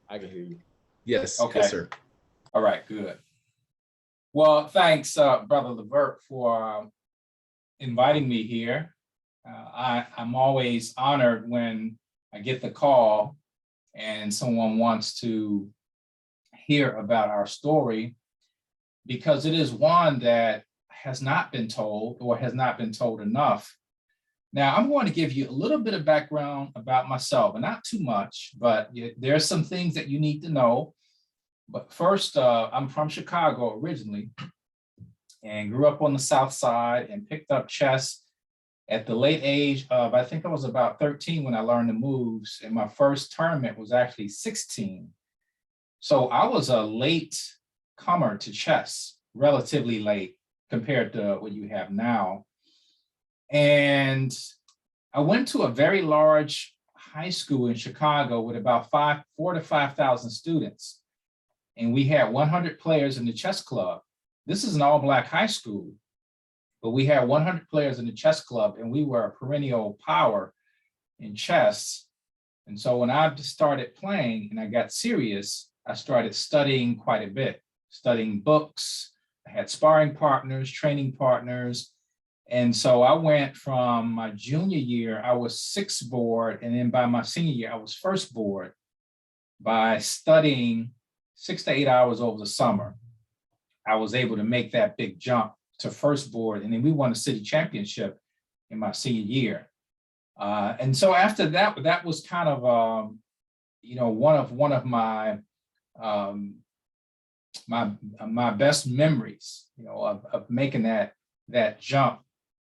I can hear you. Yes, Okay. yes, sir. All right, good. Well, thanks, Brother Levert, for inviting me here. I'm always honored when I get the call and someone wants to hear about our story, because it is one that has not been told or has not been told enough. Now, I'm going to give you a little bit of background about myself, and not too much, but there's some things that you need to know. But first, I'm from Chicago originally and grew up on the South Side and picked up chess at the late age of, I think I was about 13 when I learned the moves, and my first tournament was actually 16. So I was a late comer to chess, relatively late compared to what you have now. And I went to a very large high school in Chicago with about 4,000 to 5,000 students. And we had 100 players in the chess club. This is an all-Black high school, but we had 100 players in the chess club, and we were a perennial power in chess. And so when I started playing and I got serious, I started studying quite a bit, studying books. I had sparring partners, training partners. And so I went from my junior year, I was 6th board, and then by my senior year, I was 1st board by studying 6 to 8 hours over the summer. I was able to make that big jump to 1st board, and then we won the city championship in my senior year. And so after that, that was kind of, one of my my best memories, of making that jump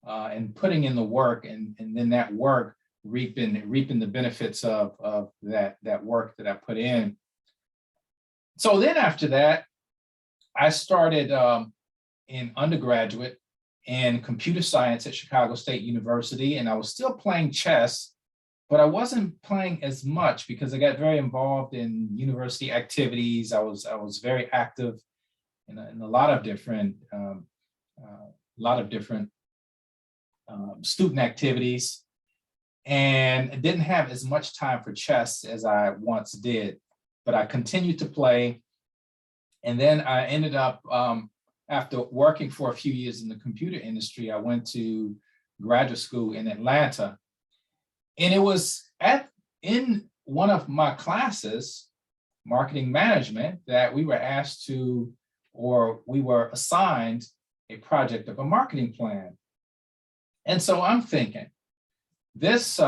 and putting in the work, and then that work reaping the benefits of that work that I put in. So then after that, I started in undergraduate in computer science at Chicago State University, and I was still playing chess, but I wasn't playing as much because I got very involved in university activities. I was very active in a lot of different student activities, and I didn't have as much time for chess as I once did, but I continued to play. And then I ended up, after working for a few years in the computer industry, I went to graduate school in Atlanta. And it was in one of my classes, marketing management, that we were asked to, or we were assigned a project of a marketing plan. And so I'm thinking, this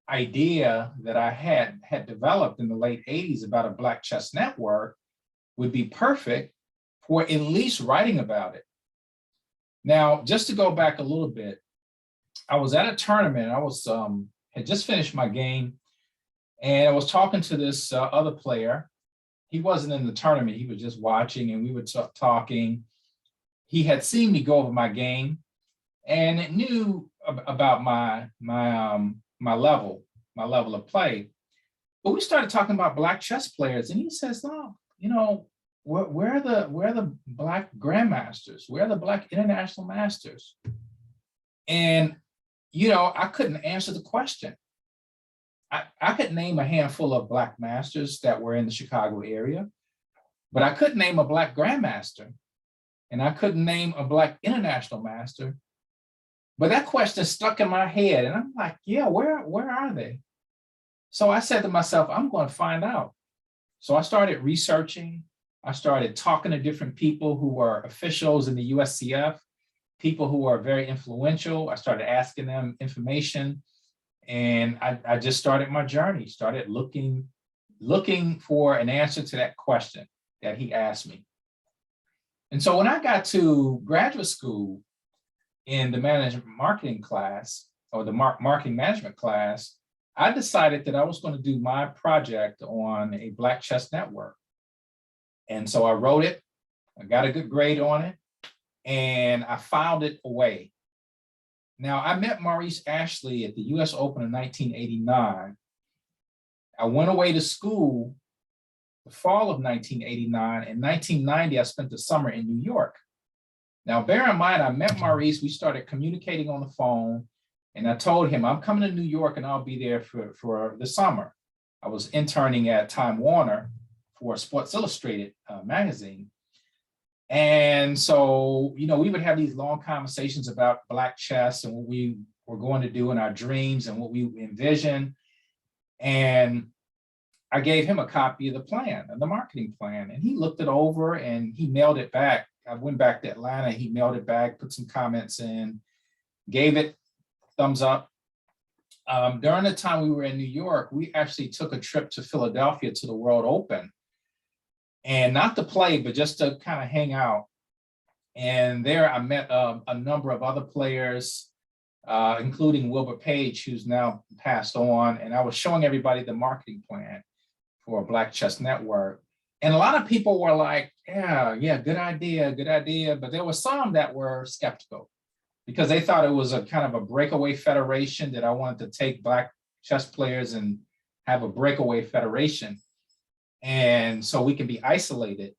idea that I had developed in the late 80s about a Black chess network would be perfect for at least writing about it. Now, just to go back a little bit, I was at a tournament. I was had just finished my game, and I was talking to this other player. He wasn't in the tournament. He was just watching, and we were talking. He had seen me go over my game, and knew about my level of play. But we started talking about Black chess players, and he says, "No, where are the Black grandmasters? Where are the Black international masters?" And I couldn't answer the question. I could name a handful of Black masters that were in the Chicago area, but I couldn't name a Black grandmaster, and I couldn't name a Black international master. But that question stuck in my head, and I'm like, yeah, where are they? So I said to myself, I'm going to find out. So I started researching. I started talking to different people who were officials in the USCF, people who are very influential. I started asking them information, and I just started my journey, started looking for an answer to that question that he asked me. And so when I got to graduate school in the management marketing class, or the marketing management class, I decided that I was going to do my project on a Black chess network. And so I wrote it, I got a good grade on it, and I filed it away. Now, I met Maurice Ashley at the US Open in 1989. I went away to school the fall of 1989. In 1990, I spent the summer in New York. Now, bear in mind, I met Maurice, we started communicating on the phone, and I told him, I'm coming to New York and I'll be there for the summer. I was interning at Time Warner for Sports Illustrated magazine. And so, you know, we would have these long conversations about Black chess and what we were going to do in our dreams and what we envisioned. And I gave him a copy of the plan, of the marketing plan, and he looked it over and he mailed it back. I went back to Atlanta, he mailed it back, put some comments in, gave it thumbs up. During the time we were in New York, we actually took a trip to Philadelphia to the World Open, and not to play, but just to kind of hang out. And there I met a number of other players, including Wilbur Page, who's now passed on. And I was showing everybody the marketing plan for Black Chess Network. And a lot of people were like, yeah, good idea. But there were some that were skeptical because they thought it was a kind of a breakaway federation, that I wanted to take Black chess players and have a breakaway federation. And so we can be isolated.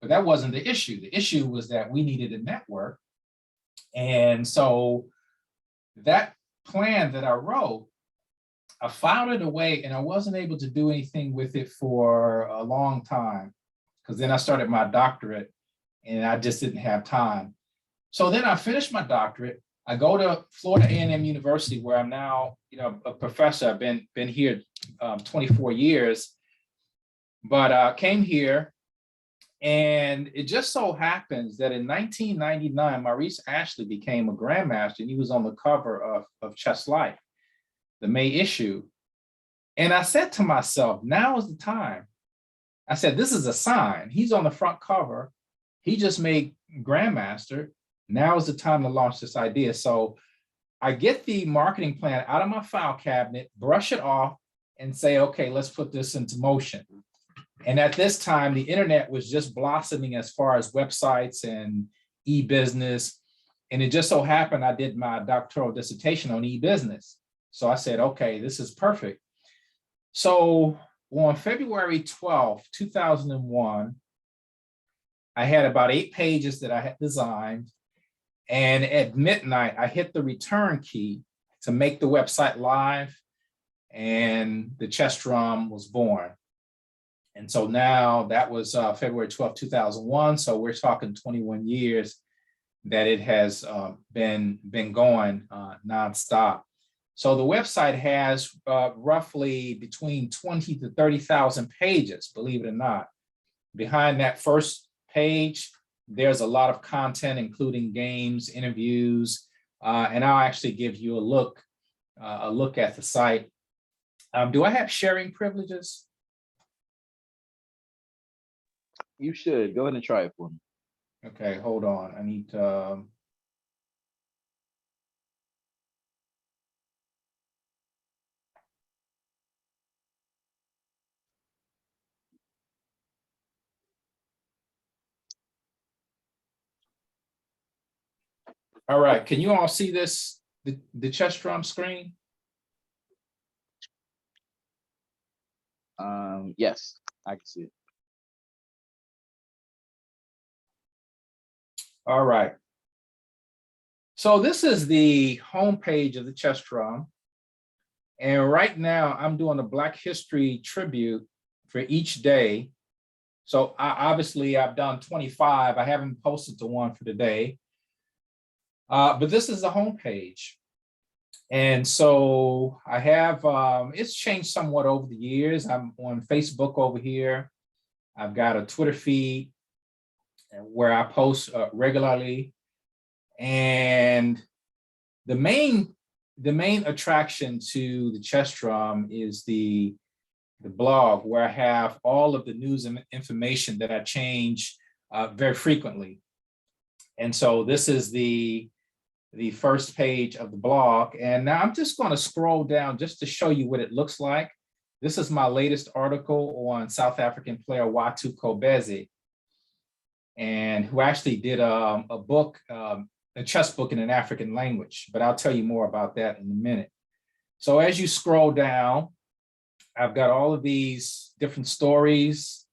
But that wasn't the issue. The issue was that we needed a network. And so that plan that I wrote, I filed it away, and I wasn't able to do anything with it for a long time, because then I started my doctorate and I just didn't have time. So then I finished my doctorate. I go to Florida A&M University, where I'm now, you know, a professor. I've been here 24 years, but came here, and it just so happens that in 1999, Maurice Ashley became a grandmaster, and he was on the cover of Chess Life, the May issue. And I said to myself, now is the time. I said, this is a sign. He's on the front cover. He just made grandmaster. Now is the time to launch this idea. So I get the marketing plan out of my file cabinet, brush it off, and say, okay, let's put this into motion. And at this time, the internet was just blossoming as far as websites and e-business. And it just so happened I did my doctoral dissertation on e-business. So I said, okay, this is perfect. So on February 12th, 2001, I had about 8 pages that I had designed. And at midnight, I hit the return key to make the website live, and the Chess Drum was born. And so now that was February 12th, 2001. So we're talking 21 years that it has been going nonstop. So the website has roughly between 20 to 30,000 pages, believe it or not. Behind that first page, there's a lot of content, including games, interviews, and I'll actually give you a look at the site. Do I have sharing privileges? You should. Go ahead and try it for me. Okay, hold on. I need to. All right, can you all see this, the Chess Drum screen? Yes, I can see it. All right. So this is the homepage of the Chess Drum. And right now I'm doing a Black History tribute for each day. So obviously I've done 25. I haven't posted the one for today. But this is the homepage. And so I have, it's changed somewhat over the years. I'm on Facebook over here. I've got a Twitter feed where I post regularly. And the main attraction to the Chess Drum is the blog, where I have all of the news and information that I change very frequently. And so this is the first page of the blog. And now I'm just going to scroll down just to show you what it looks like. This is my latest article on South African player Watu Kobese, and who actually did a book, a chess book in an African language, but I'll tell you more about that in a minute. So as you scroll down, I've got all of these different stories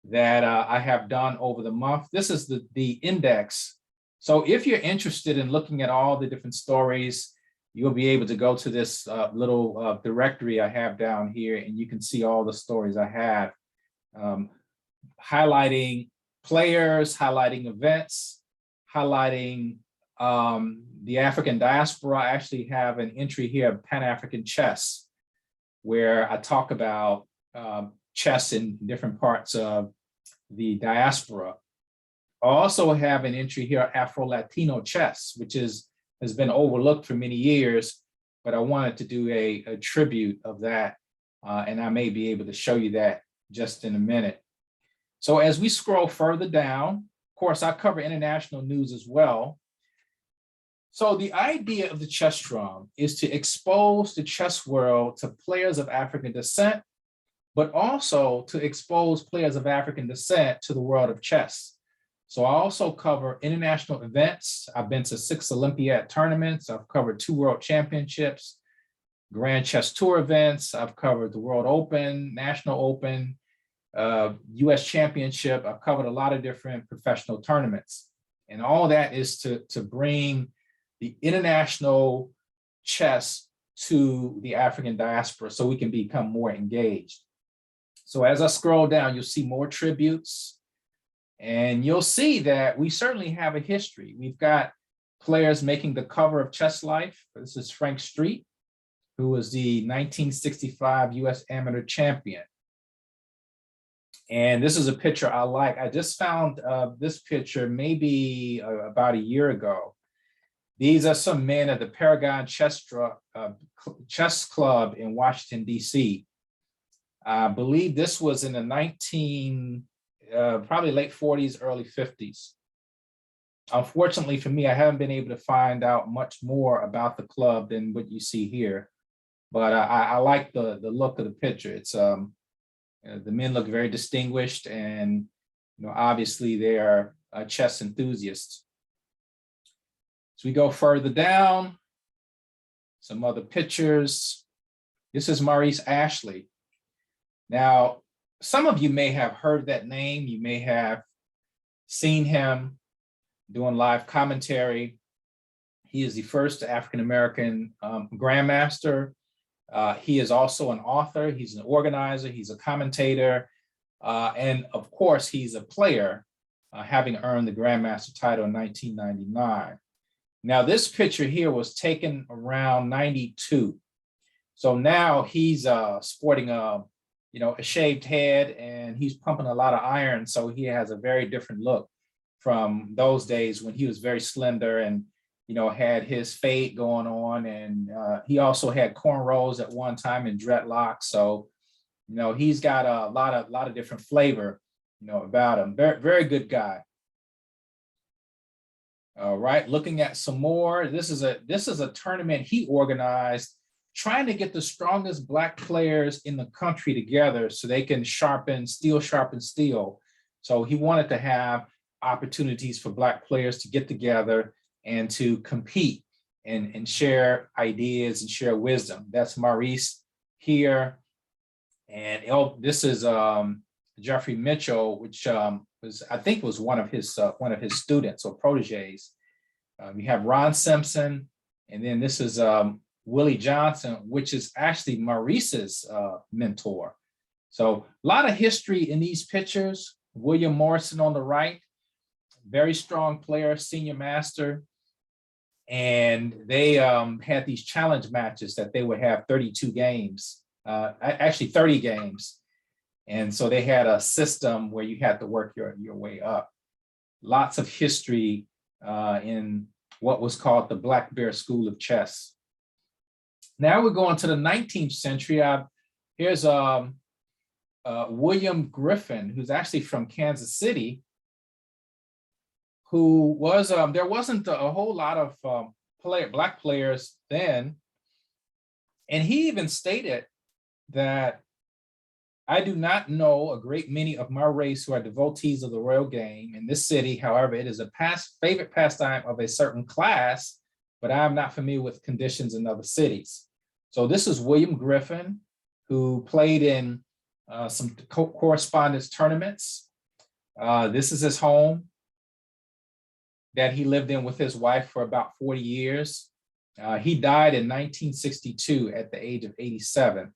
that I have done over the month. This is the index. So if you're interested in looking at all the different stories, you'll be able to go to this little directory I have down here, and you can see all the stories I have, highlighting players, highlighting events, highlighting the African diaspora. I actually have an entry here of Pan-African chess, where I talk about chess in different parts of the diaspora. I also have an entry here, Afro-Latino chess, which has been overlooked for many years, but I wanted to do a tribute of that, and I may be able to show you that just in a minute. So as we scroll further down, of course, I cover international news as well. So the idea of the chess drum is to expose the chess world to players of African descent, but also to expose players of African descent to the world of chess. So I also cover international events. I've been to 6 Olympiad tournaments. I've covered 2 World Championships, Grand Chess Tour events. I've covered the World Open, National Open, US Championship. I've covered a lot of different professional tournaments. And all that is to bring the international chess to the African diaspora so we can become more engaged. So as I scroll down, you'll see more tributes. And you'll see that we certainly have a history. We've got players making the cover of Chess Life. This is Frank Street, who was the 1965 US Amateur Champion. And this is a picture I like. I just found this picture maybe about a year ago. These are some men at the Paragon Chess Club in Washington, DC. I believe this was in the probably late 40s, early 50s. Unfortunately for me, I haven't been able to find out much more about the club than what you see here, but I like the look of the picture. It's the men look very distinguished, and obviously they are chess enthusiasts. So we go further down, some other pictures. This is Maurice Ashley. Now, some of you may have heard that name. You may have seen him doing live commentary. He is the first African-American grandmaster. He is also an author. He's an organizer. He's a commentator. And of course, he's a player, having earned the grandmaster title in 1999. Now, this picture here was taken around 92. So now he's sporting a shaved head, and he's pumping a lot of iron. So he has a very different look from those days when he was very slender and, had his fade going on. And he also had cornrows at one time and dreadlocks. So, he's got a lot of different flavor, about him. Very, very good guy. All right, looking at some more. This is a tournament he organized, trying to get the strongest Black players in the country together so they can sharpen steel. So he wanted to have opportunities for Black players to get together and to compete and share ideas and share wisdom. That's Maurice here. And this is Jeffrey Mitchell, which I think was one of his students or proteges. We have Ron Simpson, and then this is Willie Johnson, which is actually Maurice's mentor. So a lot of history in these pictures. William Morrison on the right, very strong player, senior master. And they had these challenge matches that they would have 32 games, actually 30 games. And so they had a system where you had to work your way up. Lots of history in what was called the Black Bear School of Chess. Now we're going to the 19th century. Here's William Griffin, who's actually from Kansas City, who was, there wasn't a whole lot of Black players then. And he even stated that, "I do not know a great many of my race who are devotees of the royal game in this city. However, it is a favorite pastime of a certain class, but I am not familiar with conditions in other cities." So this is William Griffin, who played in some correspondence tournaments. This is his home that he lived in with his wife for about 40 years. He died in 1962 at the age of 87.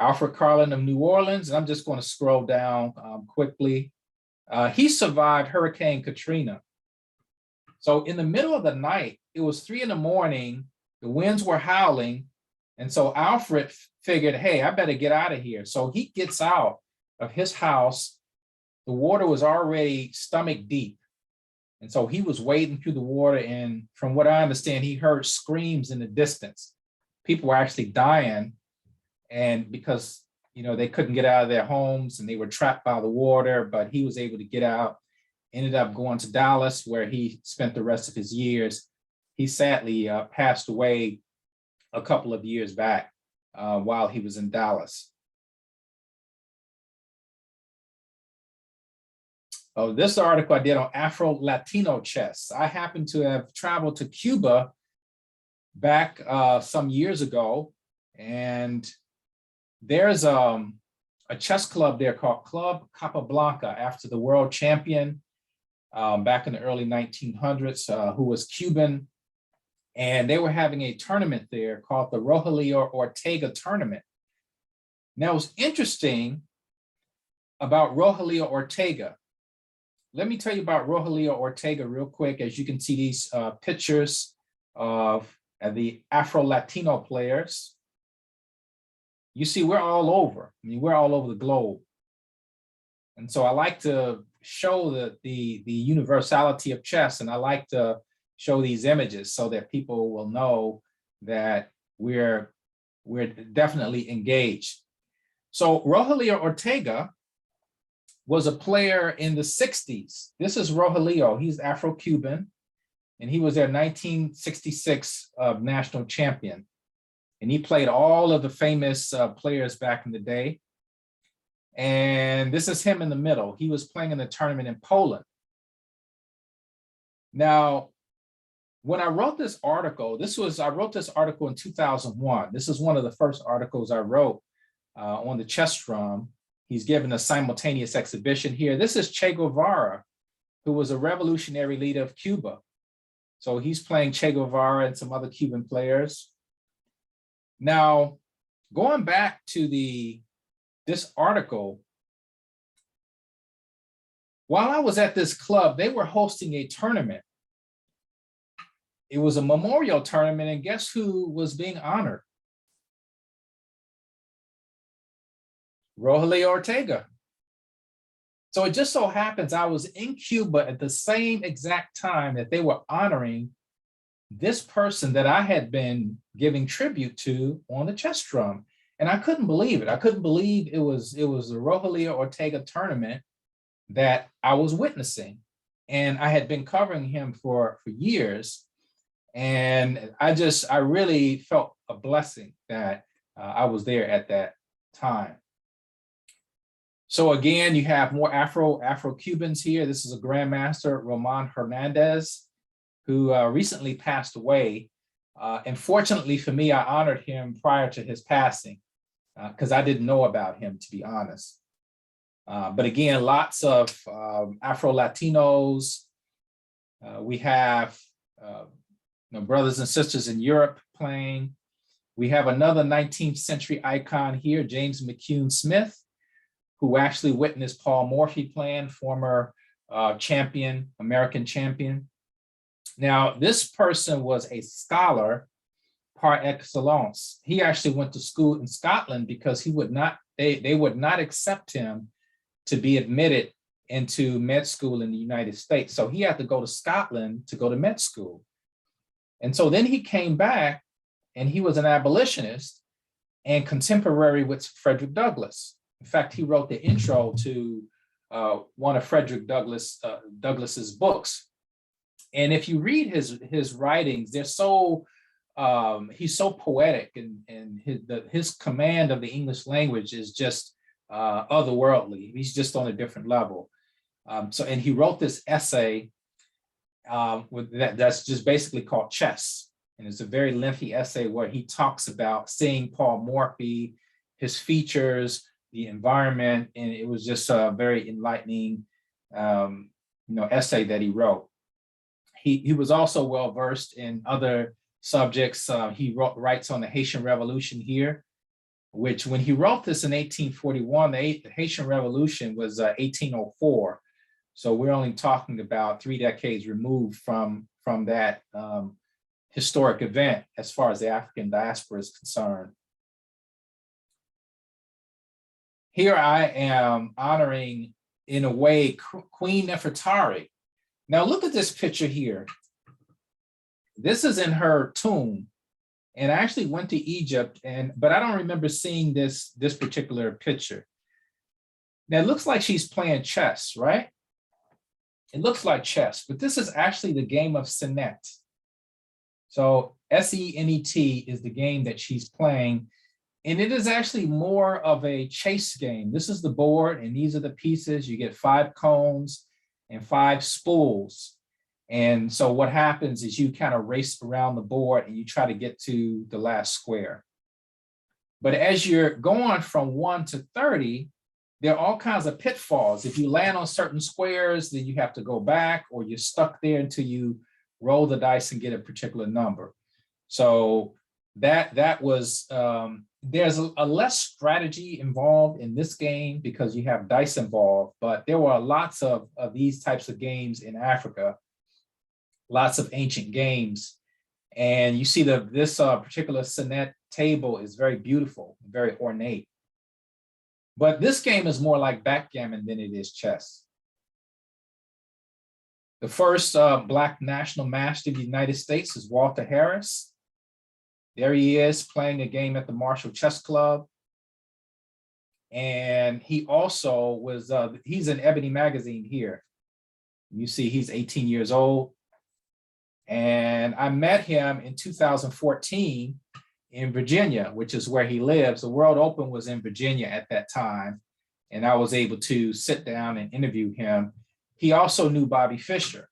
Alfred Carlin of New Orleans, and I'm just going to scroll down quickly. He survived Hurricane Katrina. So in the middle of the night, it was 3 a.m, the winds were howling, and so Alfred figured, hey, I better get out of here. So he gets out of his house. The water was already stomach deep. And so he was wading through the water, and from what I understand, he heard screams in the distance. People were actually dying, and because they couldn't get out of their homes and they were trapped by the water, but he was able to get out, ended up going to Dallas, where he spent the rest of his years. He sadly passed away a couple of years back while he was in Dallas. Oh, this article I did on Afro-Latino chess. I happen to have traveled to Cuba back some years ago, and there's a chess club there called Club Capablanca, after the world champion back in the early 1900s, who was Cuban. And they were having a tournament there called the Rogelio Ortega tournament. Now, what's interesting about Rogelio Ortega, let me tell you about Rogelio Ortega real quick. As you can see these pictures of the Afro-Latino players. You see, we're all over. I mean, we're all over the globe. And so I like to show the universality of chess, and I like to show these images so that people will know that we're definitely engaged. So Rogelio Ortega was a player in the 60s. This is Rogelio. He's Afro-Cuban, and he was their 1966 national champion. And he played all of the famous players back in the day. And this is him in the middle. He was playing in the tournament in Poland. Now, when I wrote this article, I wrote this article in 2001. This is one of the first articles I wrote on the chess drum. He's given a simultaneous exhibition here. This is Che Guevara, who was a revolutionary leader of Cuba. So he's playing Che Guevara and some other Cuban players. Now, going back to this article, while I was at this club, they were hosting a tournament. It was a memorial tournament, and guess who was being honored? Rogelio Ortega. So it just so happens I was in Cuba at the same exact time that they were honoring this person that I had been giving tribute to on the chess drum. And I couldn't believe it. I couldn't believe it was the Rogelio Ortega tournament that I was witnessing. And I had been covering him for years. And I really felt a blessing that I was there at that time. So again, you have more Afro-Cubans here. This is a grandmaster, Roman Hernandez, who recently passed away. And fortunately for me, I honored him prior to his passing because I didn't know about him, to be honest. But again, lots of Afro-Latinos. We have brothers and sisters in Europe playing. We have another 19th century icon here, James McCune Smith, who actually witnessed Paul Morphy playing, former champion, American champion. Now, this person was a scholar par excellence. He actually went to school in Scotland because they would not accept him to be admitted into med school in the United States. So he had to go to Scotland to go to med school. And so then he came back, and he was an abolitionist and contemporary with Frederick Douglass. In fact, he wrote the intro to one of Frederick Douglass's books. And if you read his writings, they're so he's so poetic, and his command of the English language is just otherworldly. He's just on a different level. And he wrote this essay that's just basically called Chess. And it's a very lengthy essay where he talks about seeing Paul Morphy, his features, the environment, and it was just a very enlightening essay that he wrote. he was also well versed in other subjects. He writes on the Haitian Revolution here, which when he wrote this in 1841, the Haitian Revolution was 1804. So we're only talking about 3 decades removed from that historic event as far as the African diaspora is concerned. Here I am honoring, in a way, Queen Nefertari. Now look at this picture here. This is in her tomb. And I actually went to Egypt, but I don't remember seeing this particular picture. Now it looks like she's playing chess, right? It looks like chess, but this is actually the game of Senet. So S-E-N-E-T is the game that she's playing. And it is actually more of a chase game. This is the board, and these are the pieces. You get 5 cones and 5 spools. And so what happens is you kind of race around the board and you try to get to the last square. But as you're going from 1 to 30, there are all kinds of pitfalls. If you land on certain squares, then you have to go back, or you're stuck there until you roll the dice and get a particular number. So that was, there's a less strategy involved in this game because you have dice involved, but there were lots of these types of games in Africa, lots of ancient games. And you see this particular Senet table is very beautiful, very ornate. But this game is more like backgammon than it is chess. The first Black national master of the United States is Walter Harris. There he is playing a game at the Marshall Chess Club. And he also was, he's in Ebony magazine here. You see he's 18 years old. And I met him in 2014 in Virginia, which is where he lives. The World Open was in Virginia at that time. And I was able to sit down and interview him. He also knew Bobby Fischer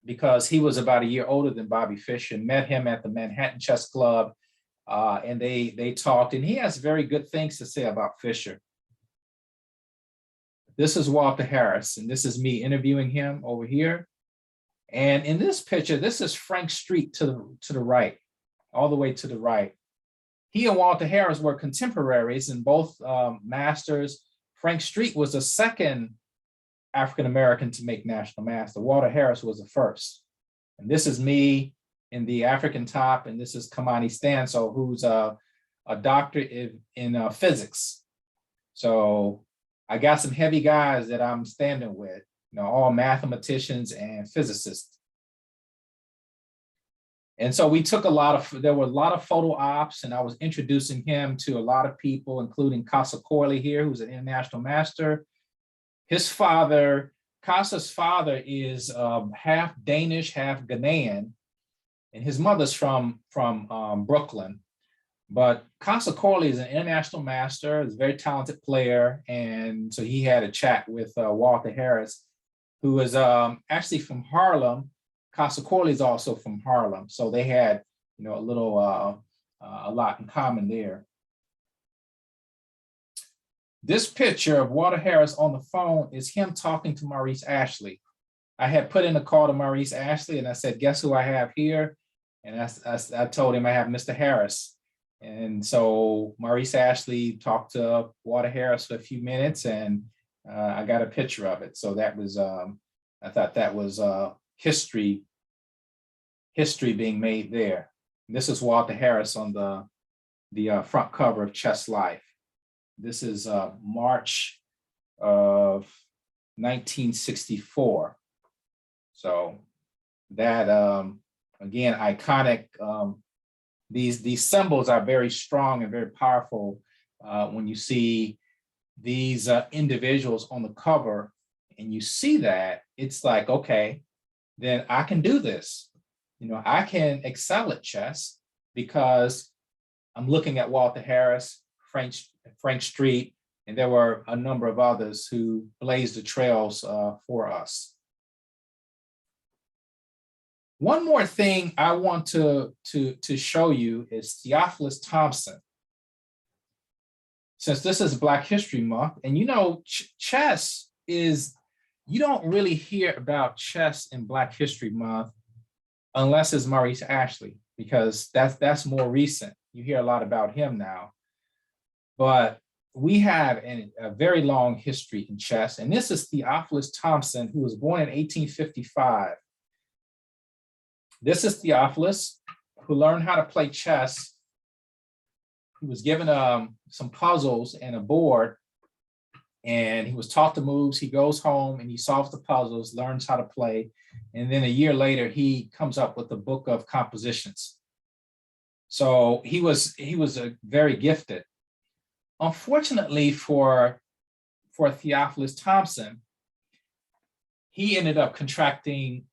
because he was about a year older than Bobby Fischer, met him at the Manhattan Chess Club, and they talked, and he has very good things to say about Fischer. This is Walter Harris, and this is me interviewing him over here. And in this picture, this is Frank Street to the right, all the way to the right. He and Walter Harris were contemporaries and both masters. Frank Street was the second African-American to make national master. Walter Harris was the first. And this is me in the African top, and this is Kamani Stanso, who's a doctor in physics. So I got some heavy guys that I'm standing with, you know, all mathematicians and physicists. And so we took there were a lot of photo ops, and I was introducing him to a lot of people, including Casa Corley here, who's an international master. His father, Casa's father, is half Danish, half Ghanaian, and his mother's from Brooklyn. But Casa Corley is an international master, is a very talented player, and so he had a chat with Walter Harris, who is actually from Harlem. Casa Corley is also from Harlem, so they had, you know, a lot in common there. This picture of Walter Harris on the phone is him talking to Maurice Ashley. I had put in a call to Maurice Ashley, and I said, "Guess who I have here?" And I told him I have Mr. Harris. And so Maurice Ashley talked to Walter Harris for a few minutes, and I got a picture of it. So that was, I thought that was history being made there. And this is Walter Harris on the front cover of Chess Life. This is March of 1964. So that, again, iconic. These symbols are very strong and very powerful when you see these individuals on the cover, and you see that, it's like, okay, then I can do this. You know, I can excel at chess because I'm looking at Walter Harris, Frank Street, and there were a number of others who blazed the trails for us. One more thing I want to show you is Theophilus Thompson. Since this is Black History Month, and you know, chess is you don't really hear about chess in Black History Month unless it's Maurice Ashley, because that's more recent. You hear a lot about him now. But we have a very long history in chess, and this is Theophilus Thompson, who was born in 1855. This is Theophilus, who learned how to play chess. He was given some puzzles and a board, and he was taught the moves. He goes home and he solves the puzzles, learns how to play, and then a year later, he comes up with a book of compositions. So he was a very gifted. Unfortunately for Theophilus Thompson, he ended up contracting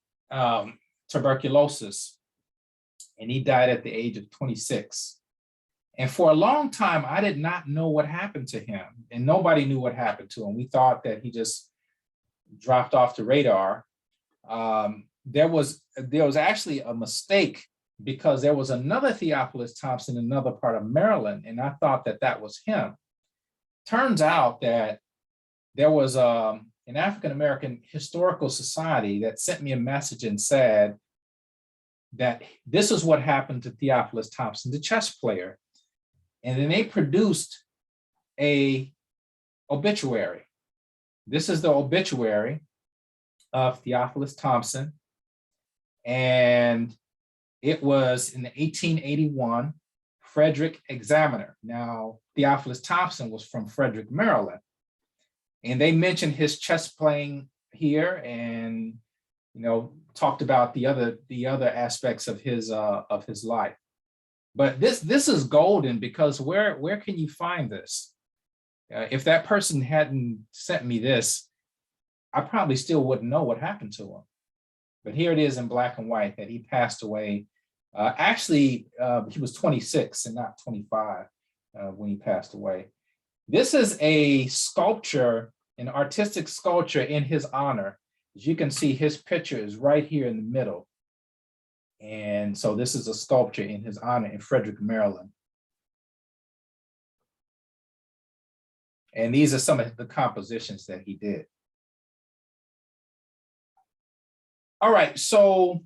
tuberculosis, and he died at the age of 26. And for a long time, I did not know what happened to him, and nobody knew what happened to him. We thought that he just dropped off the radar. There was actually a mistake, because there was another Theophilus Thompson in another part of Maryland, and I thought that was him. Turns out that there was an African-American historical society that sent me a message and said that this is what happened to Theophilus Thompson, the chess player. And then they produced a obituary. This is the obituary of Theophilus Thompson. And it was in the 1881 Frederick Examiner. Now, Theophilus Thompson was from Frederick, Maryland. And they mentioned his chess playing here, and talked about the other aspects of his life. But this is golden, because where can you find this? If that person hadn't sent me this, I probably still wouldn't know what happened to him. But here it is in black and white that he passed away. Actually, he was 26 and not 25 when he passed away. This is a sculpture, an artistic sculpture in his honor. As you can see, his picture is right here in the middle. And so this is a sculpture in his honor in Frederick, Maryland. And these are some of the compositions that he did. All right, so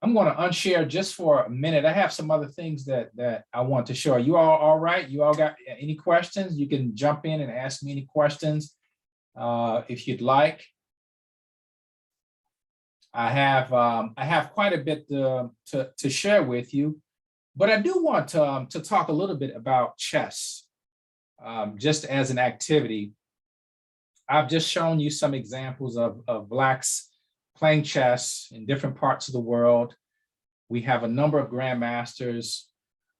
I'm going to unshare just for a minute. I have some other things that I want to show. Are you all right? You all got any questions? You can jump in and ask me any questions if you'd like. I have quite a bit to share with you, but I do want to talk a little bit about chess, just as an activity. I've just shown you some examples of Blacks playing chess in different parts of the world. We have a number of grandmasters,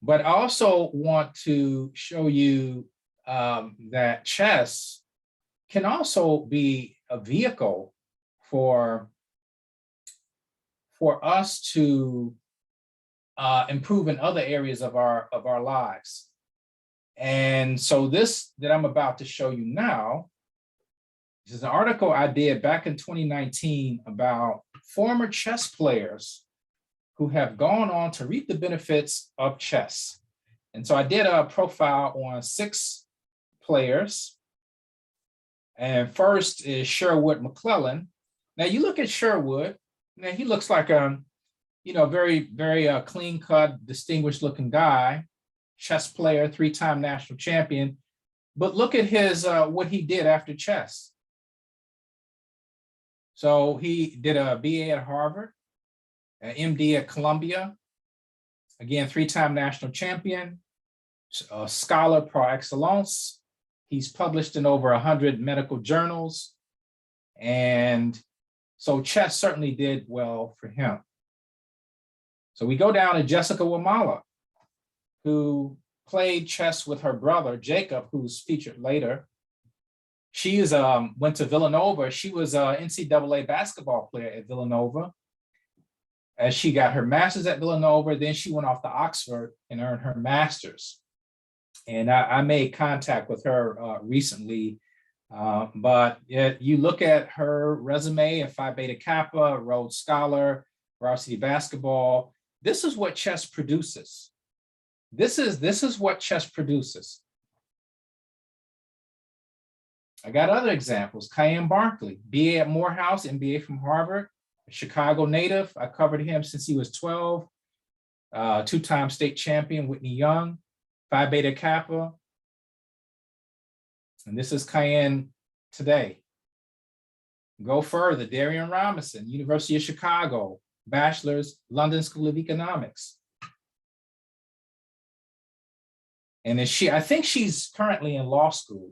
but I also want to show you that chess can also be a vehicle for us to improve in other areas of our lives. And so this that I'm about to show you now, this is an article I did back in 2019 about former chess players who have gone on to reap the benefits of chess. And so I did a profile on 6 players. And first is Sherwood McClellan. Now you look at Sherwood, now he looks like a very, very clean-cut, distinguished-looking guy, chess player, 3-time national champion. But look at his what he did after chess. So he did a BA at Harvard, an MD at Columbia, again, 3-time national champion, a scholar par excellence. He's published in over 100 medical journals. And so chess certainly did well for him. So we go down to Jessica Wamala, who played chess with her brother, Jacob, who's featured later. She went to Villanova. She was an NCAA basketball player at Villanova. As she got her master's at Villanova, then she went off to Oxford and earned her master's. And I made contact with her recently. But you look at her resume at Phi Beta Kappa, Rhodes Scholar, varsity basketball. This is what chess produces. This is what chess produces. I got other examples. Cayenne Barkley, BA at Morehouse, MBA from Harvard, a Chicago native. I covered him since he was 12. Two-time state champion, Whitney Young, Phi Beta Kappa. And this is Cayenne today. Go further, Darian Robinson, University of Chicago, bachelor's, London School of Economics. And then I think she's currently in law school.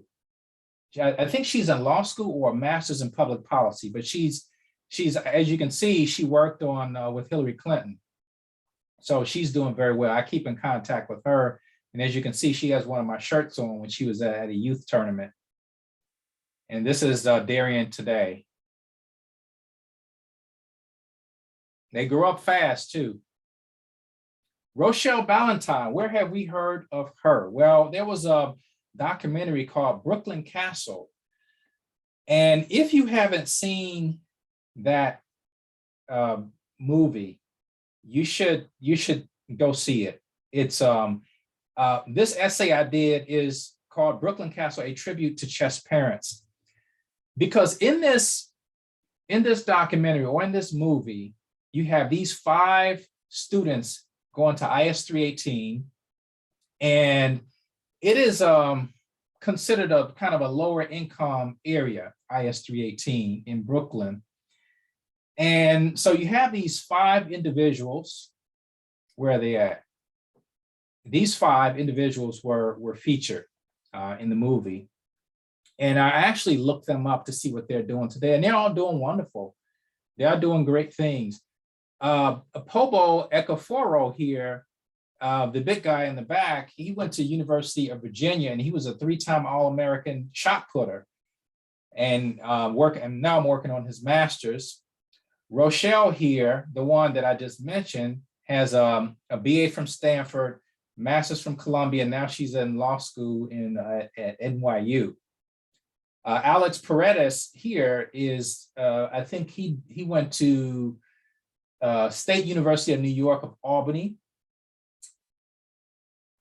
I think she's in law school or a master's in public policy, but she's, as you can see, she worked on with Hillary Clinton. So she's doing very well. I keep in contact with her. And as you can see, she has one of my shirts on when she was at a youth tournament. And this is Darian today. They grew up fast too. Rochelle Ballantyne, where have we heard of her? Well, there was a documentary called Brooklyn Castle. And if you haven't seen that movie, you should go see it. It's this essay I did is called Brooklyn Castle, a tribute to chess parents. Because in this documentary or in this movie, you have these 5 students going to IS 318, and it is considered a kind of a lower income area, IS 318 in Brooklyn. And so you have these 5 individuals. Where are they at? These 5 individuals were featured in the movie. And I actually looked them up to see what they're doing today, and they're all doing wonderful. They are doing great things. Pobo Ekaforo here, the big guy in the back, he went to University of Virginia, and he was a 3-time All-American shot putter. And now I'm working on his master's. Rochelle here, the one that I just mentioned, has a BA from Stanford, master's from Columbia, and now she's in law school at NYU. Alex Paredes here is, I think he went to State University of New York of Albany.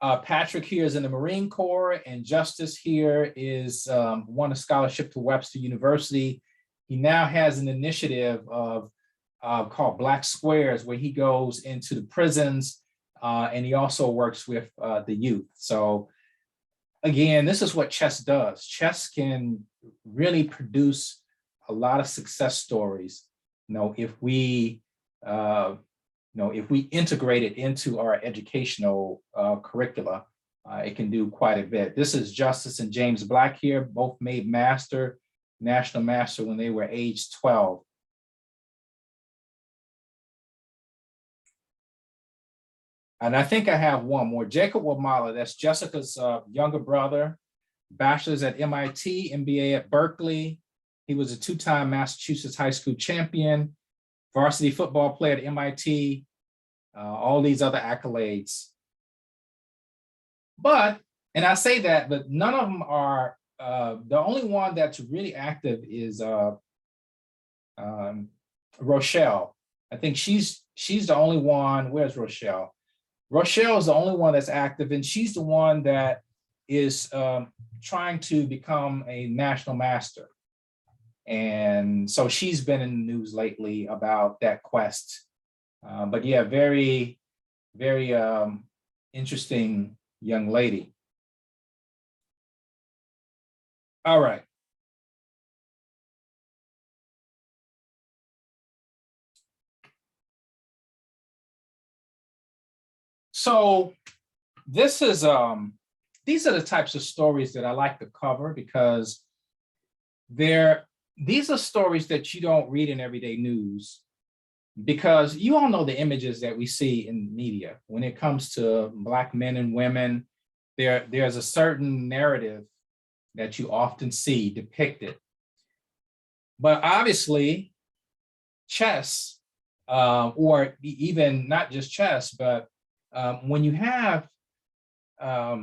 Patrick here is in the Marine Corps, and Justice here is won a scholarship to Webster University. He now has an initiative called Black Squares, where he goes into the prisons, and he also works with the youth. So again, this is what chess does. Chess can really produce a lot of success stories, if we integrate it into our educational curricula. It can do quite a bit. This is Justice and James Black here, both made national master when they were age 12. And I think I have one more. Jacob Wamala, that's Jessica's younger brother, bachelor's at MIT, MBA at Berkeley. He was a 2-time Massachusetts high school champion, varsity football player at MIT, all these other accolades. And I say that, but none of them are, the only one that's really active is Rochelle. I think she's the only one. Where's Rochelle? Rochelle is the only one that's active, and she's the one that is trying to become a national master. And so she's been in the news lately about that quest. But yeah, very, very interesting young lady. All right. So this is these are the types of stories that I like to cover, because these are stories that you don't read in everyday news, because you all know the images that we see in media. When it comes to Black men and women, there's a certain narrative that you often see depicted. But obviously, chess, or even not just chess, but when you have a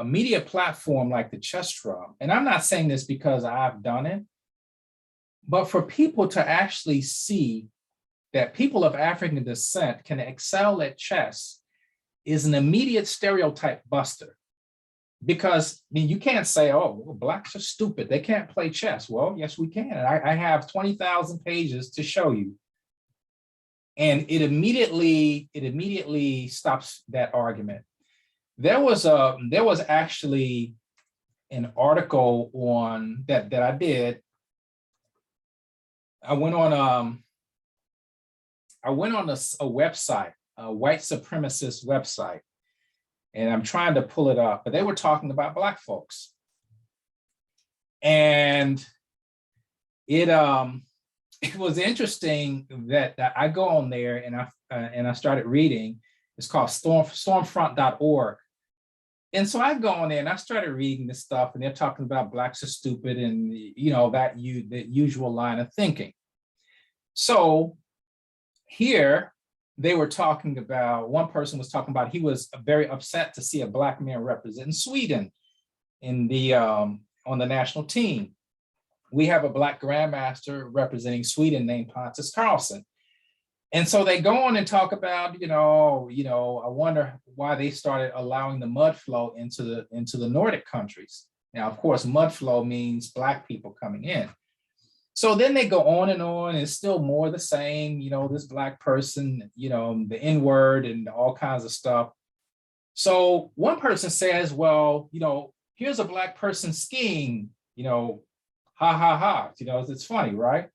media platform like the chess drum, and I'm not saying this because I've done it, but for people to actually see that people of African descent can excel at chess is an immediate stereotype buster. because I mean, you can't say, oh, well, blacks are stupid, they can't play chess. Well, yes, we can. I have 20,000 pages to show you. And it immediately stops that argument. There was actually an article on that I did. I went on a website, a white supremacist website, and I'm trying to pull it up, but they were talking about Black folks. And it was interesting that I go on there and I started reading. It's called stormfront.org. And so I go on there and I started reading this stuff, and they're talking about blacks are stupid and, you know, that usual line of thinking. So here they were talking about, one person was talking about, he was very upset to see a black man representing Sweden in the on the national team. We have a black grandmaster representing Sweden named Pontus Carlson. And so they go on and talk about, you know, I wonder why they started allowing the mud flow into the Nordic countries. Now, of course, mud flow means black people coming in. So then they go on, and it's still more the same, you know, this black person, you know, the N-word and all kinds of stuff. So one person says, well, you know, here's a black person skiing, you know, ha, ha, ha, you know, it's funny, right?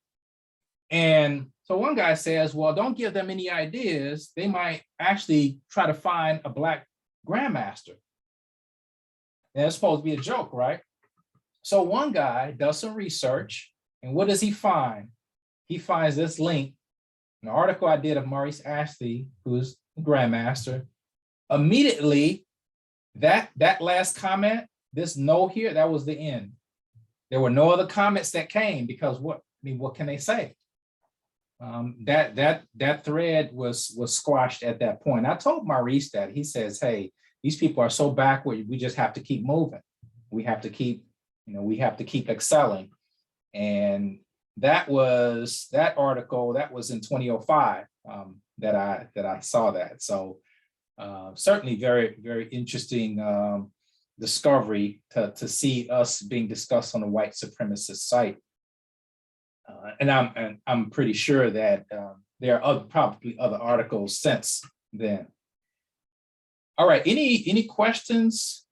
And so one guy says, well, don't give them any ideas. They might actually try to find a black grandmaster. And it's supposed to be a joke, right? So one guy does some research, and what does he find? He finds this link, an article I did of Maurice Ashley, who's the grandmaster. Immediately, that last comment, this no here, that was the end. There were no other comments that came, because what can they say? That thread was squashed at that point. I told Maurice that. He says, hey, these people are so backward, we just have to keep moving. We have to keep excelling. And that article, that was in 2005 that I saw that. So certainly very, very interesting discovery to see us being discussed on a white supremacist site. And I'm pretty sure that there are probably other articles since then. All right, any questions?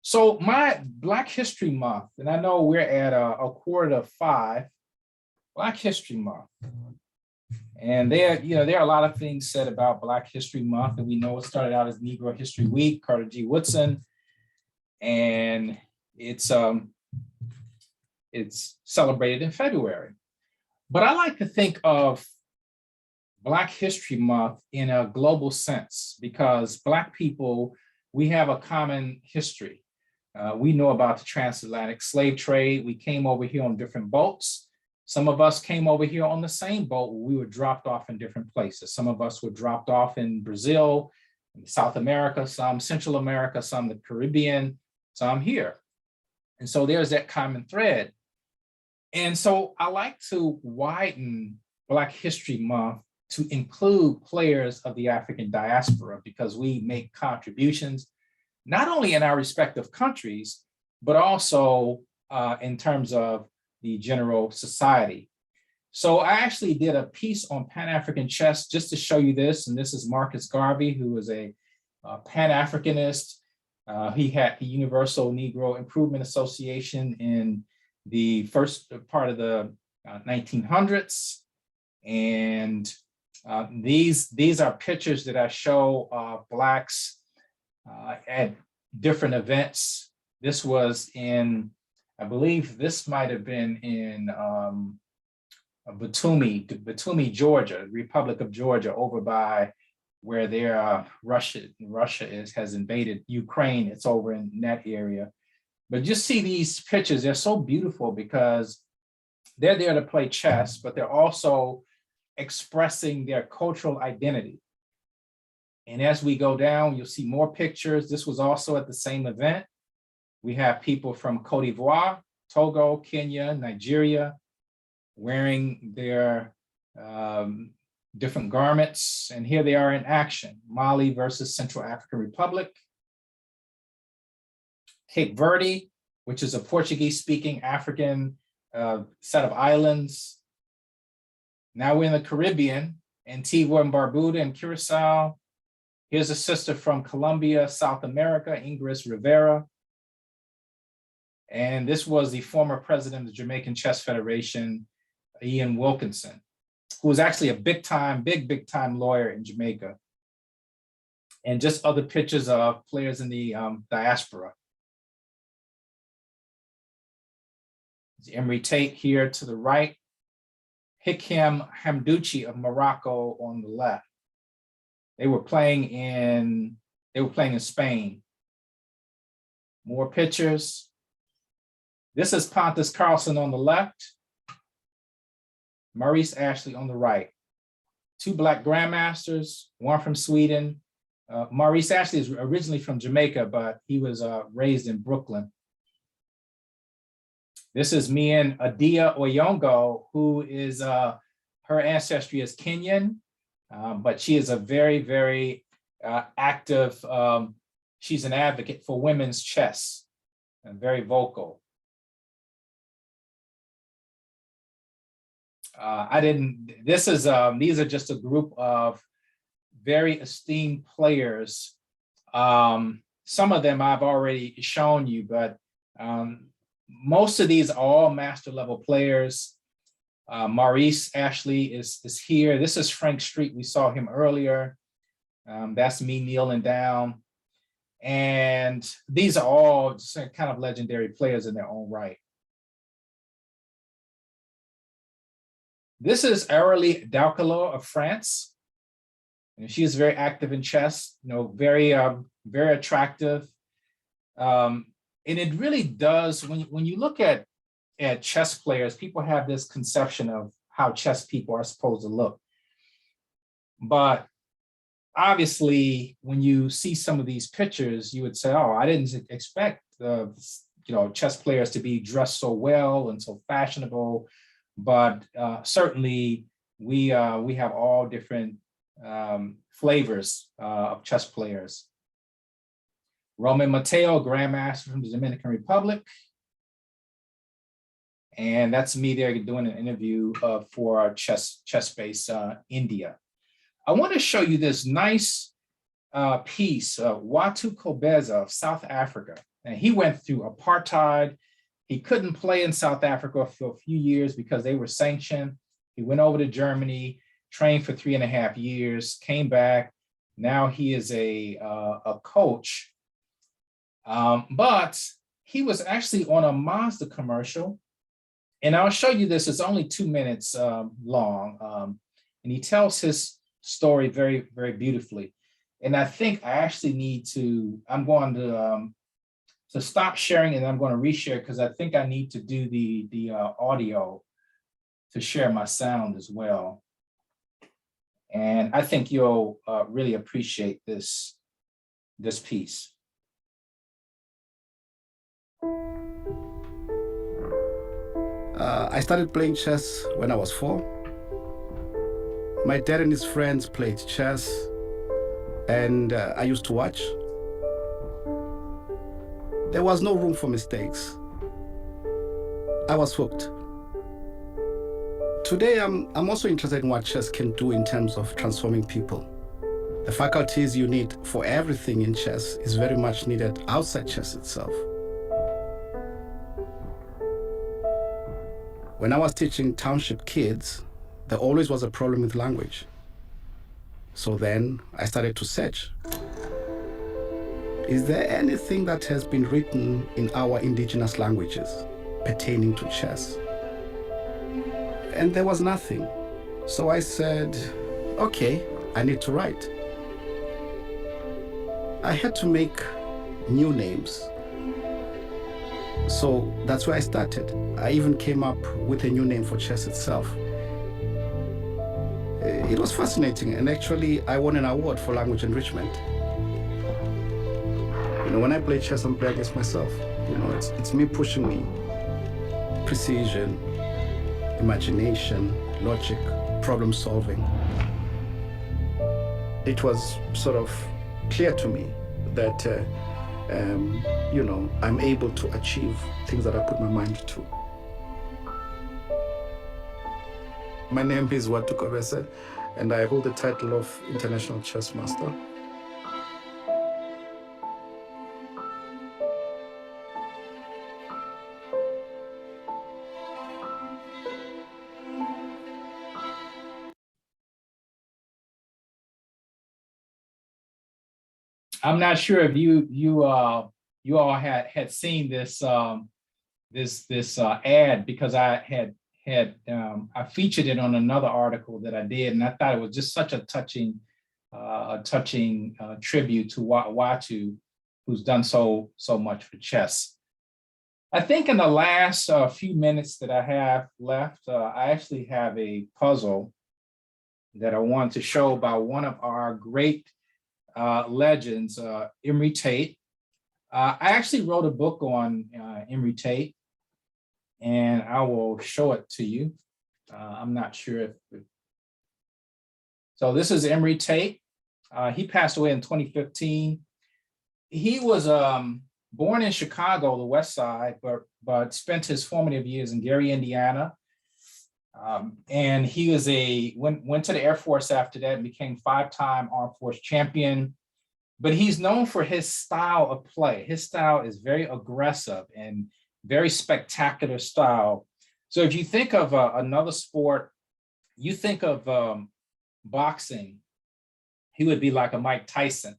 So my Black History Month, and I know we're at a 4:45, Black History Month. And there are a lot of things said about Black History Month, and we know it started out as Negro History Week, Carter G. Woodson, and it's celebrated in February. But I like to think of Black History Month in a global sense, because Black people, we have a common history. We know about the transatlantic slave trade. We came over here on different boats. Some of us came over here on the same boat. We were dropped off in different places. Some of us were dropped off in Brazil, in South America, some Central America, some the Caribbean, some here. And so there's that common thread. And so I like to widen Black History Month to include players of the African diaspora, because we make contributions, not only in our respective countries, but also in terms of the general society. So I actually did a piece on Pan-African chess just to show you this. And this is Marcus Garvey, who is a Pan-Africanist. He had the Universal Negro Improvement Association in the first part of the 1900s. And these are pictures that I show of Blacks at different events. This was in, I believe this might have been in Batumi, Georgia, Republic of Georgia, over by where their Russia has invaded Ukraine. It's over in that area. But just see these pictures, they're so beautiful because they're there to play chess, but they're also expressing their cultural identity. And as we go down, you'll see more pictures. This was also at the same event. We have people from Cote d'Ivoire, Togo, Kenya, Nigeria, wearing their different garments. And here they are in action, Mali versus Central African Republic. Cape Verde, which is a Portuguese-speaking African set of islands. Now we're in the Caribbean, Antigua and Barbuda and Curacao. Here's a sister from Colombia, South America, Ingrid Rivera. And this was the former president of the Jamaican Chess Federation, Ian Wilkinson, who was actually a big time lawyer in Jamaica. And just other pictures of players in the diaspora. Emery Tate here to the right. Hikhem Hamdouchi of Morocco on the left. They were playing in Spain. More pictures. This is Pontus Carlson on the left. Maurice Ashley on the right. Two Black grandmasters, one from Sweden. Maurice Ashley is originally from Jamaica, but he was raised in Brooklyn. This is Mian Adia Oyongo, who is, her ancestry is Kenyan, but she is a very, very active, she's an advocate for women's chess and very vocal. These are just a group of very esteemed players. Some of them I've already shown you, but most of these are all master level players. Maurice Ashley is here. This is Frank Street. We saw him earlier. That's me kneeling down. And these are all just kind of legendary players in their own right. This is Aurélie Daucalo of France. And she is very active in chess, very, very attractive. And it really does, when you look at chess players, people have this conception of how chess people are supposed to look. But obviously, when you see some of these pictures, you would say, oh, I didn't expect chess players to be dressed so well and so fashionable. But certainly we have all different flavors of chess players. Roman Mateo, Grandmaster from the Dominican Republic. And that's me there doing an interview for our chess base, India. I want to show you this nice piece, Watu Kobeza of South Africa. And he went through apartheid. He couldn't play in South Africa for a few years because they were sanctioned. He went over to Germany, trained for 3.5 years, came back. Now he is a coach. But he was actually on a Mazda commercial. And I'll show you this, it's only 2 minutes long. And he tells his story very, very beautifully. And I think I actually need to, I'm going to stop sharing and I'm going to reshare because I think I need to do the audio to share my sound as well. And I think you'll really appreciate this piece. I started playing chess when I was 4. My dad and his friends played chess, and I used to watch. There was no room for mistakes. I was hooked. Today, I'm also interested in what chess can do in terms of transforming people. The faculties you need for everything in chess is very much needed outside chess itself. When I was teaching township kids, there always was a problem with language. So then I started to search. Is there anything that has been written in our indigenous languages pertaining to chess? And there was nothing. So I said, okay, I need to write. I had to make new names. So that's where I started. I even came up with a new name for chess itself. It was fascinating, and actually I won an award for language enrichment. When I play chess, I'm playing against myself. It's me pushing me. Precision, imagination, logic, problem solving. It was sort of clear to me that I'm able to achieve things that I put my mind to. My name is Watu Kobese, and I hold the title of International Chess Master. I'm not sure if you all had seen this this ad, because I I featured it on another article that I did, and I thought it was just such a touching tribute to Watu, who's done so much for chess. I think in the last few minutes that I have left, I actually have a puzzle that I want to show by one of our great legends, Imre Tate. I actually wrote a book on Imre Tate, and I will show it to you. I'm not sure if so this is Imre Tate. He passed away in 2015. He was born in Chicago, the West Side, but spent his formative years in Gary, Indiana. And he was went to the Air Force after that and became 5-time Armed Force champion. But he's known for his style of play. His style is very aggressive and very spectacular style. So if you think of another sport, you think of boxing, he would be like a Mike Tyson.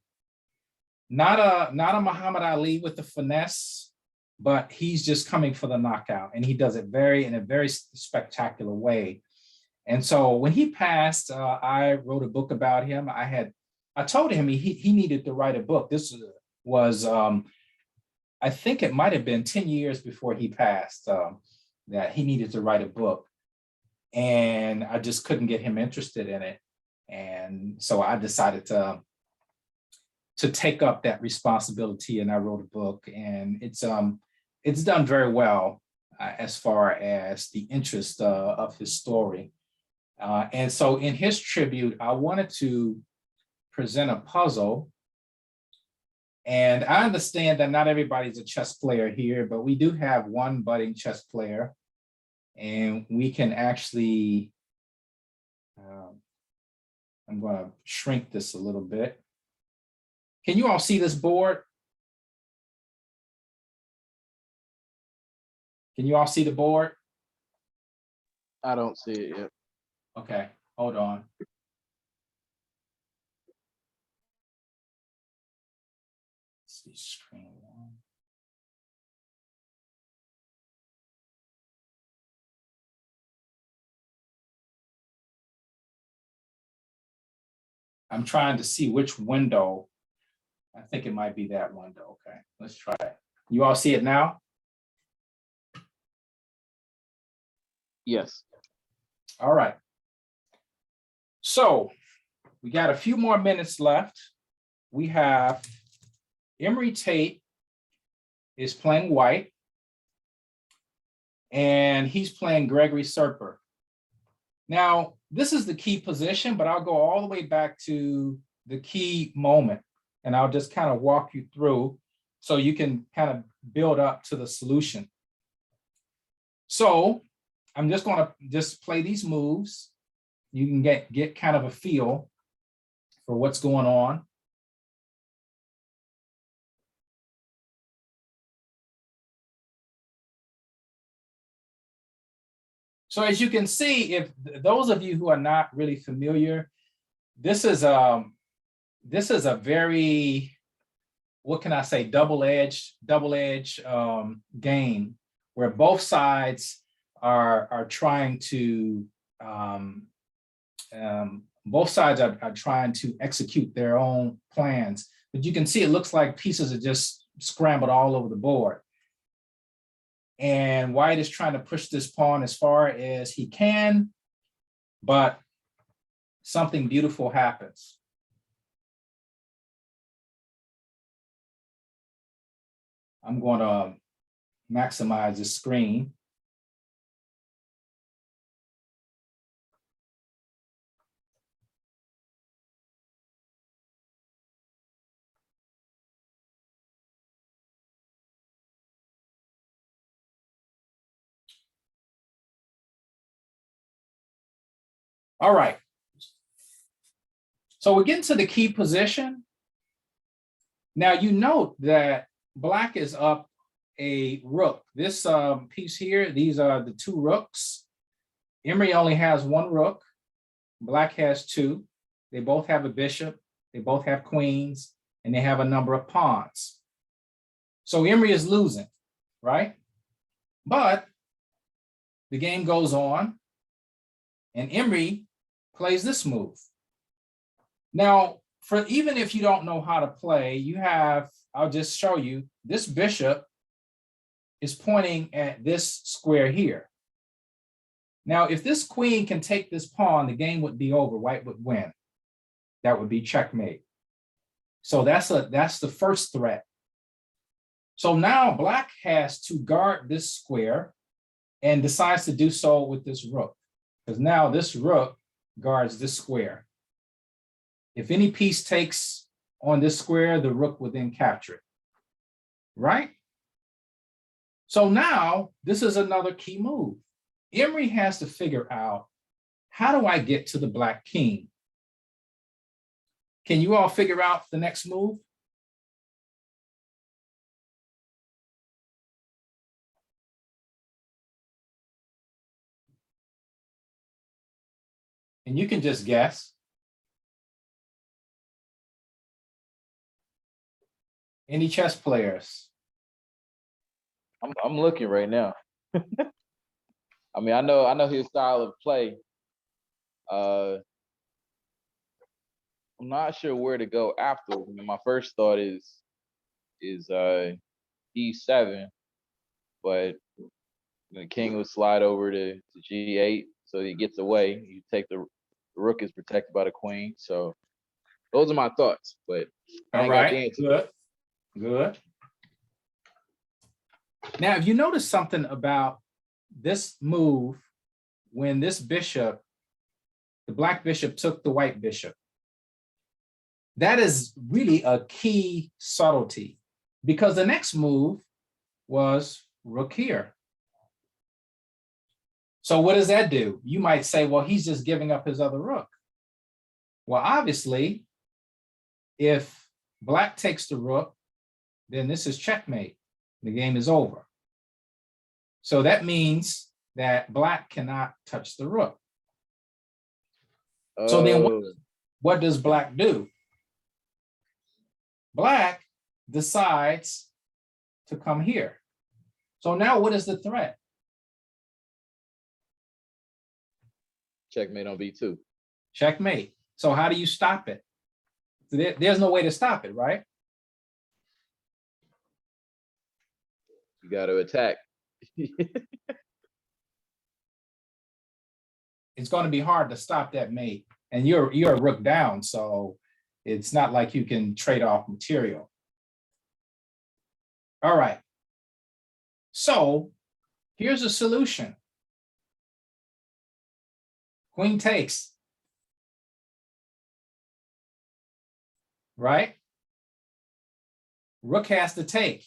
Not a Muhammad Ali with the finesse, but he's just coming for the knockout, and he does it in a very spectacular way. And so when he passed, I wrote a book about him. I told him he needed to write a book. This was, I think it might have been 10 years before he passed, that he needed to write a book. And I just couldn't get him interested in it. And so I decided to take up that responsibility, and I wrote a book, and it's done very well as far as the interest of his story. And so in his tribute, I wanted to present a puzzle. And I understand that not everybody's a chess player here, but we do have one budding chess player, and we can actually, I'm going to shrink this a little bit. Can you all see this board? Can you all see the board? I don't see it yet. Okay, hold on. Let's see, screen one. I'm trying to see which window. I think it might be that window. Okay, let's try it. You all see it now? Yes. All right. So we got a few more minutes left. We have Imre Tate is playing white, and he's playing Gregory Serper. Now, this is the key position, but I'll go all the way back to the key moment, and I'll just kind of walk you through so you can kind of build up to the solution. So I'm just going to play these moves. You can get kind of a feel for what's going on. So as you can see, if those of you who are not really familiar, this is a very, what can I say, double-edged game where both sides are trying to trying to execute their own plans. But you can see it looks like pieces are just scrambled all over the board. And white is trying to push this pawn as far as he can, but something beautiful happens. I'm going to maximize the screen. All right. So we're getting to the key position. Now you note that black is up a rook. This piece here, these are the two rooks. Emery only has one rook. Black has two. They both have a bishop. They both have queens, and they have a number of pawns. So Emery is losing, right? But the game goes on, and Emery plays this move. Now, for even if you don't know how to play, you have, I'll just show you, this bishop is pointing at this square here. Now, if this queen can take this pawn, the game would be over. White would win. That would be checkmate. So that's the first threat. So now black has to guard this square and decides to do so with this rook, because now this rook guards this square. If any piece takes on this square, the rook will then capture it, right? So now this is another key move. Emery has to figure out, how do I get to the black king? Can you all figure out the next move? And you can just guess. Any chess players? I'm looking right now. I mean, I know his style of play. I'm not sure where to go after. I mean, my first thought is E7, but the king would slide over to G8, so he gets away. You take the rook is protected by the queen. So those are my thoughts, but I ain't got the answer. Good, good. Now, if you notice something about this move, when this bishop, the black bishop took the white bishop, that is really a key subtlety, because the next move was rook here. So what does that do? You might say, well, he's just giving up his other rook. Well, obviously, if black takes the rook, then this is checkmate. The game is over. So that means that black cannot touch the rook. So then what does black do? Black decides to come here. So now what is the threat? Checkmate on B2. Checkmate. So how do you stop it? There's no way to stop it, right? You got to attack. It's going to be hard to stop that mate. And you're a rook down, so it's not like you can trade off material. All right. So here's a solution. Queen takes. Right? Rook has to take.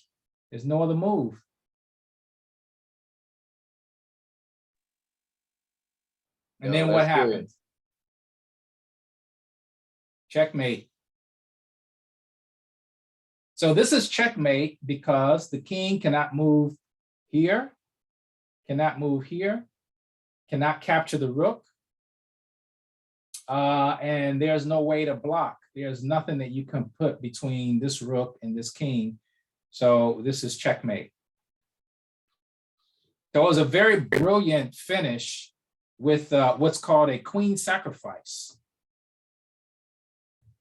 There's no other move. And then what happens? Checkmate. So this is checkmate because the king cannot move here, cannot move here, cannot capture the rook. And there's no way to block. There's nothing that you can put between this rook and this king. So this is checkmate. So it was a very brilliant finish with what's called a queen sacrifice.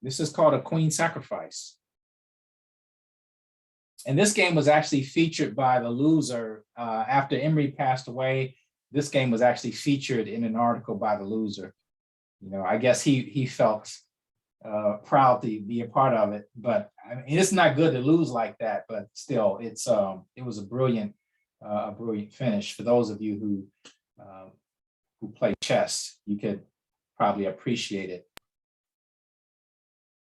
This is called a queen sacrifice. And this game was actually featured by the loser. After Emery passed away, this game was actually featured in an article by the loser. You know, I guess he felt proud to be a part of it, but I mean, it's not good to lose like that, but still it was a brilliant finish. For those of you who play chess, you could probably appreciate it.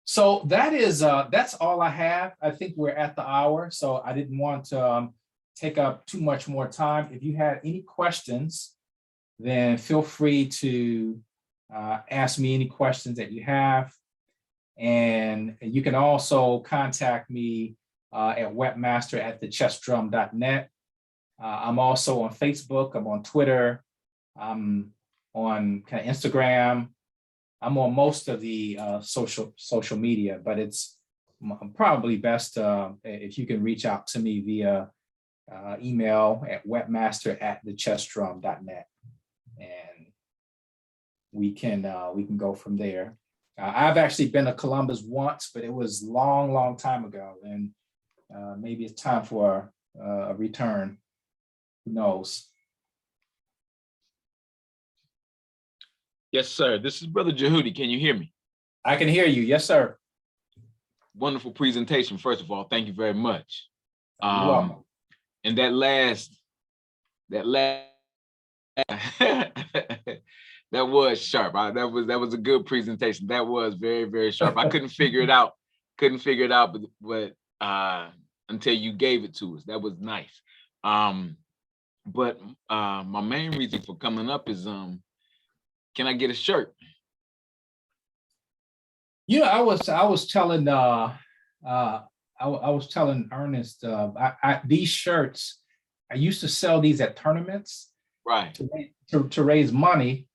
So that is that's all I have. I think we're at the hour, so I didn't want to take up too much more time. If you had any questions, then feel free to ask me any questions that you have. And you can also contact me at webmaster@thechessdrum.net. I'm also on Facebook, I'm on Twitter, I'm on kind of Instagram. I'm on most of the social media, but it's probably best if you can reach out to me via email at webmaster@thechessdrum.net, and we can go from there. I've actually been to Columbus once, but it was long time ago, and maybe it's time for a return. Who knows? Yes, sir. This is Brother Jehudi. Can you hear me? I can hear you. Yes, sir. Wonderful presentation. First of all, thank you very much. You're welcome. And that last that was sharp. That was a good presentation. That was very sharp. I couldn't figure it out. But until you gave it to us, that was nice. But my main reason for coming up is can I get a shirt? I was telling I was telling Ernest, these shirts, I used to sell these at tournaments, right, to raise money,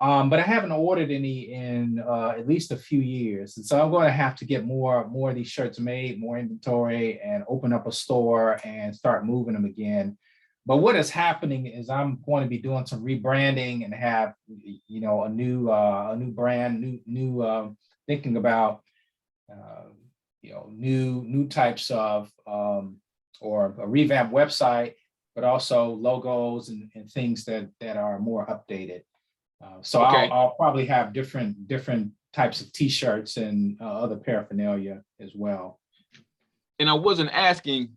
but I haven't ordered any in at least a few years, and so I'm going to have to get more of these shirts made, more inventory, and open up a store and start moving them again. But what is happening is I'm going to be doing some rebranding and have a new brand, new thinking about new types of or a revamped website, but also logos and things that are more updated. So okay. I'll probably have different types of T-shirts and other paraphernalia as well. And I wasn't asking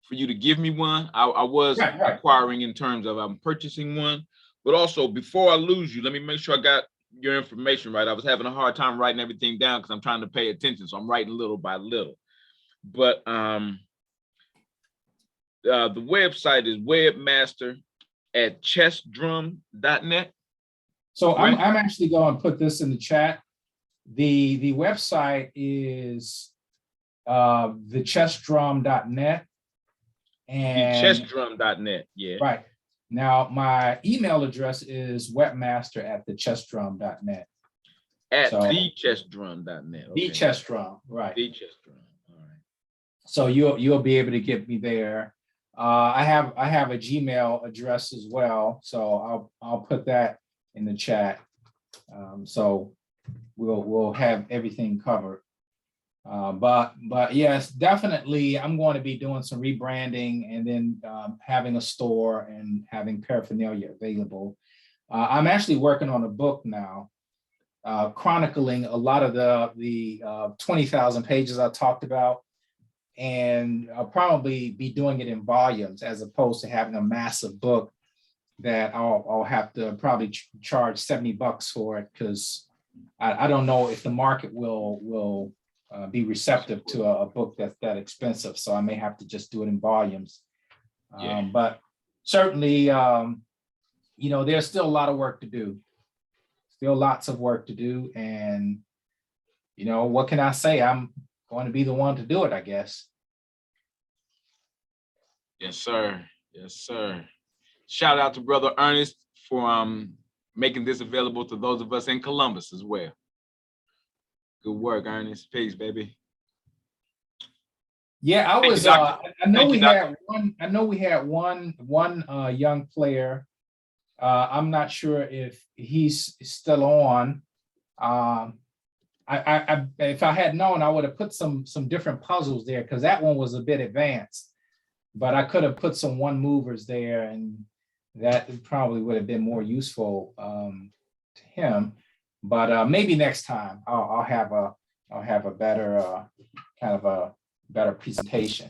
for you to give me one. I was inquiring in terms of I'm purchasing one, but also before I lose you, let me make sure I got your information right. I was having a hard time writing everything down because I'm trying to pay attention, so I'm writing little by little. But the website is webmaster@chessdrum.net. So right? I'm actually going to put this in the chat. The website is thechessdrum.net. And thechessdrum.net, yeah. Right. Now, my email address is webmaster@thechessdrum.net. At thechessdrum.net. Okay. Thechessdrum, right. Thechessdrum, all right. So you'll be able to get me there. I have a Gmail address as well, so I'll put that in the chat. So we'll have everything covered. But yes, definitely, I'm going to be doing some rebranding and then having a store and having paraphernalia available. I'm actually working on a book now, chronicling a lot of the 20,000 pages I talked about, and I'll probably be doing it in volumes as opposed to having a massive book that I'll have to probably charge $70 for it, because I don't know if the market will be receptive to a book that's that expensive. So I may have to just do it in volumes. Yeah. But certainly, there's still a lot of work to do. Still lots of work to do. And, what can I say? I'm going to be the one to do it, I guess. Yes, sir. Yes, sir. Shout out to Brother Ernest for making this available to those of us in Columbus as well. Good work, Ernest. Peace, baby. Yeah, I was. I know we had one young player. I'm not sure if he's still on. If I had known, I would have put some different puzzles there, because that one was a bit advanced. But I could have put some one movers there, and that probably would have been more useful to him. But maybe next time I'll have a better kind of a better presentation.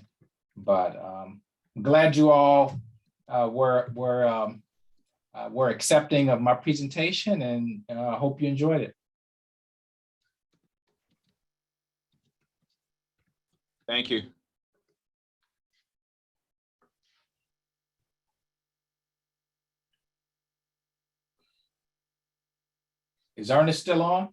But I'm glad you all were accepting of my presentation, and I hope you enjoyed it. Thank you. Is Ernest still on?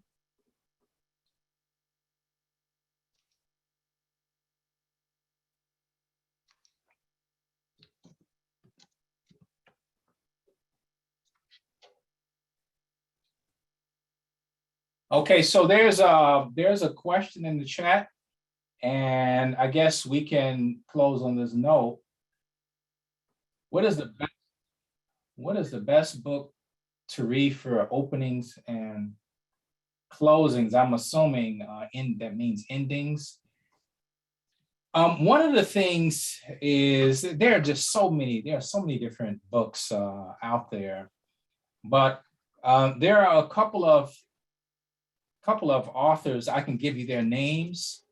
Okay, so there's a question in the chat, and I guess we can close on this note. What is the best book to read for openings and closings? I'm assuming that means endings. One of the things is there are so many different books out there, but there are a couple of authors. I can give you their names,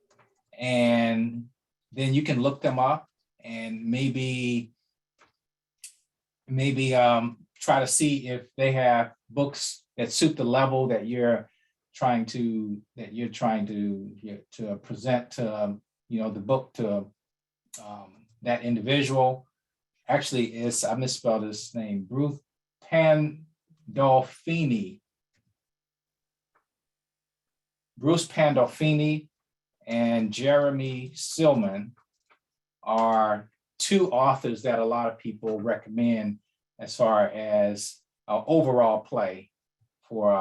and then you can look them up and maybe try to see if they have books that suit the level that you're trying to present to the book to that individual. Actually, I misspelled his name, Bruce Pandolfini. Bruce Pandolfini and Jeremy Silman are two authors that a lot of people recommend as far as overall play for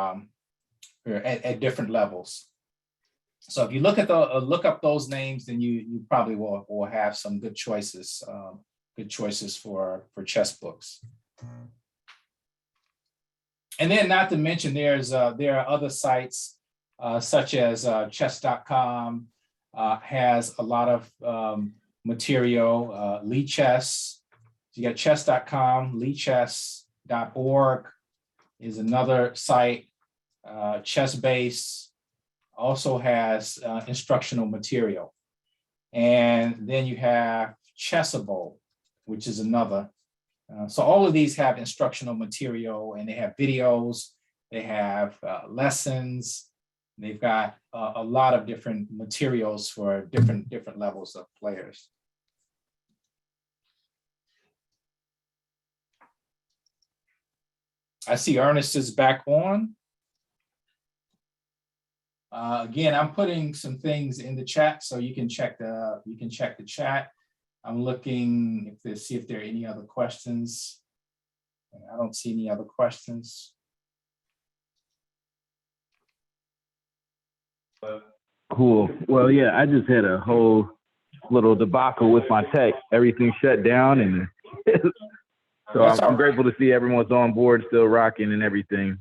at different levels. So if you look up those names, then you probably will have some good choices for chess books. And then, not to mention, there are other sites such as chess.com has a lot of material. Lee Chess, you got chess.com, leechess.org is another site. ChessBase also has instructional material. And then you have Chessable, which is another. So all of these have instructional material, and they have videos, they have lessons. They've got a lot of different materials for different levels of players. I see Ernest is back on. Again, I'm putting some things in the chat so you can check the chat. I'm looking to see if there are any other questions. I don't see any other questions. Cool. Well, yeah, I just had a whole little debacle with my tech. Everything shut down, and so I'm grateful to see everyone's on board, still rocking and everything.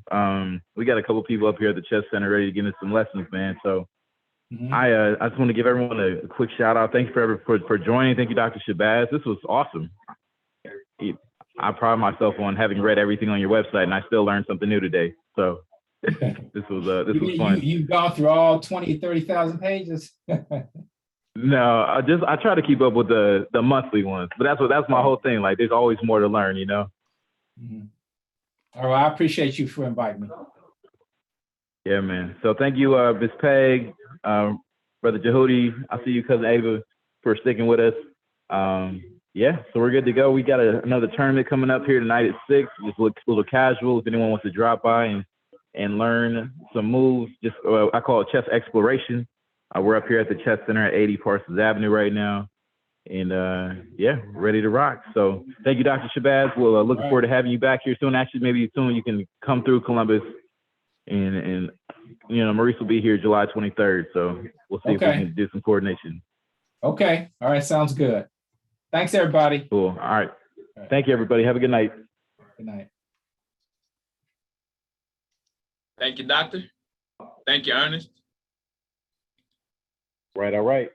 We got a couple people up here at the Chess Center ready to get into some lessons, man. So I just want to give everyone a quick shout out. Thank you for joining. Thank you, Dr. Shabazz. This was awesome. I pride myself on having read everything on your website, and I still learned something new today. So this was fun. You've gone through all 20, 30,000 pages. No, I try to keep up with the monthly ones, but that's my whole thing. Like, there's always more to learn, you know. All right, I appreciate you for inviting me. Yeah, man. So thank you, Ms. Peg, Brother Jehudi. I see you, Cousin Ava, for sticking with us. Yeah, so we're good to go. We got another tournament coming up here tonight at 6. Just looks a little casual. If anyone wants to drop by and learn some moves, just I call it chess exploration. We're up here at the Chess Center at 80 Parsons Avenue right now. And yeah, ready to rock. So thank you, Dr. Shabazz. We'll looking forward to having you back here soon. Actually, maybe soon you can come through Columbus. And you know, Maurice will be here July 23rd. So we'll see if we can do some coordination. Okay. All right. Sounds good. Thanks, everybody. Cool. All right. Thank you, everybody. Have a good night. Good night. Thank you, Doctor. Thank you, Ernest. Right. All right.